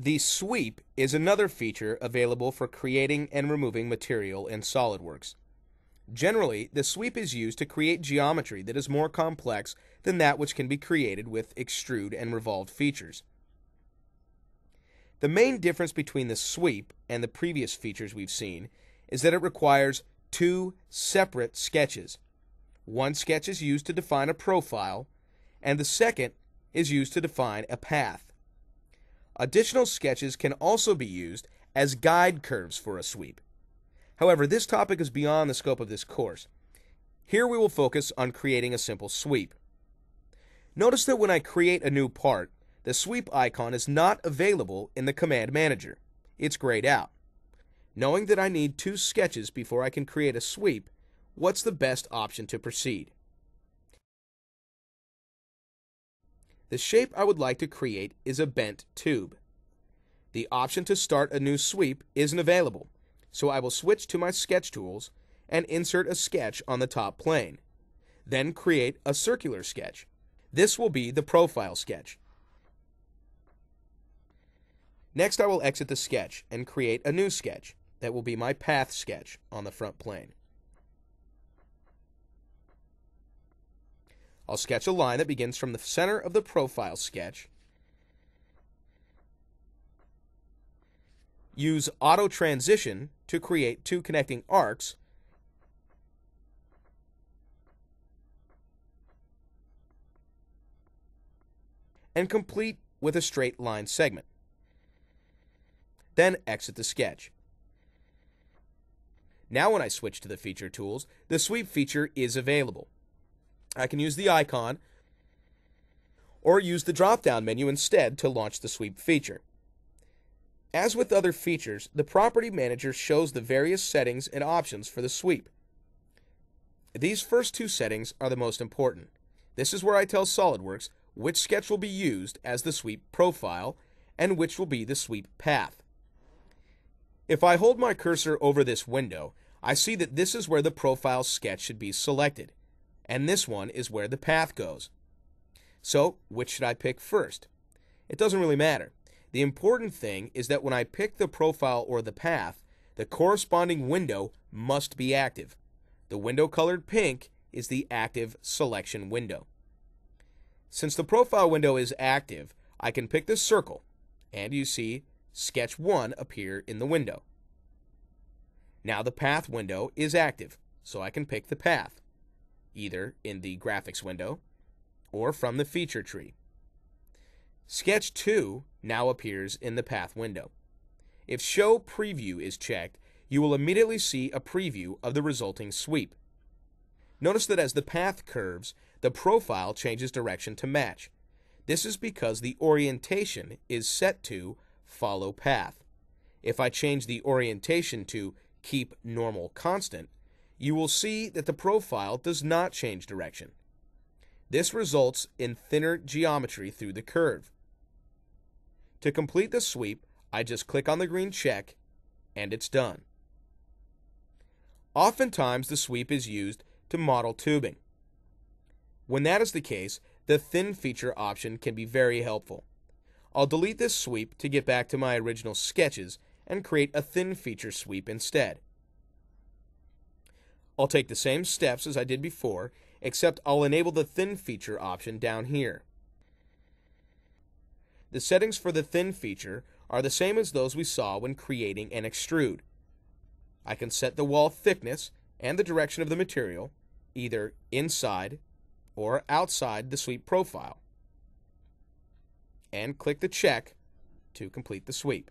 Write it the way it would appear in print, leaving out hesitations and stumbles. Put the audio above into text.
The sweep is another feature available for creating and removing material in SOLIDWORKS. Generally, the sweep is used to create geometry that is more complex than that which can be created with extrude and revolved features. The main difference between the sweep and the previous features we've seen is that it requires two separate sketches. One sketch is used to define a profile, and the second is used to define a path. Additional sketches can also be used as guide curves for a sweep. However, this topic is beyond the scope of this course. Here we will focus on creating a simple sweep. Notice that when I create a new part, the sweep icon is not available in the command manager. It's grayed out. Knowing that I need two sketches before I can create a sweep, what's the best option to proceed? The shape I would like to create is a bent tube. The option to start a new sweep isn't available, so I will switch to my sketch tools and insert a sketch on the top plane. Then create a circular sketch. This will be the profile sketch. Next, I will exit the sketch and create a new sketch. That will be my path sketch on the front plane. I'll sketch a line that begins from the center of the profile sketch. Use auto transition to create two connecting arcs. And complete with a straight line segment. Then exit the sketch. Now when I switch to the feature tools, the sweep feature is available. I can use the icon or use the drop-down menu instead to launch the sweep feature. As with other features, the Property Manager shows the various settings and options for the sweep. These first two settings are the most important. This is where I tell SOLIDWORKS which sketch will be used as the sweep profile and which will be the sweep path. If I hold my cursor over this window, I see that this is where the profile sketch should be selected, and this one is where the path goes. So, which should I pick first? It doesn't really matter. The important thing is that when I pick the profile or the path, the corresponding window must be active. The window colored pink is the active selection window. Since the profile window is active, I can pick the circle, and you see Sketch 1 appear in the window. Now the path window is active, so I can pick the path, either in the graphics window or from the feature tree. Sketch 2 now appears in the path window. If Show Preview is checked, you will immediately see a preview of the resulting sweep. Notice that as the path curves, the profile changes direction to match. This is because the orientation is set to Follow Path. If I change the orientation to Keep Normal Constant, you will see that the profile does not change direction. This results in thinner geometry through the curve. To complete the sweep, I just click on the green check, and it's done. Oftentimes, the sweep is used to model tubing. When that is the case, the thin feature option can be very helpful. I'll delete this sweep to get back to my original sketches and create a thin feature sweep instead. I'll take the same steps as I did before, except I'll enable the thin feature option down here. The settings for the thin feature are the same as those we saw when creating an extrude. I can set the wall thickness and the direction of the material, either inside or outside the sweep profile, and click the check to complete the sweep.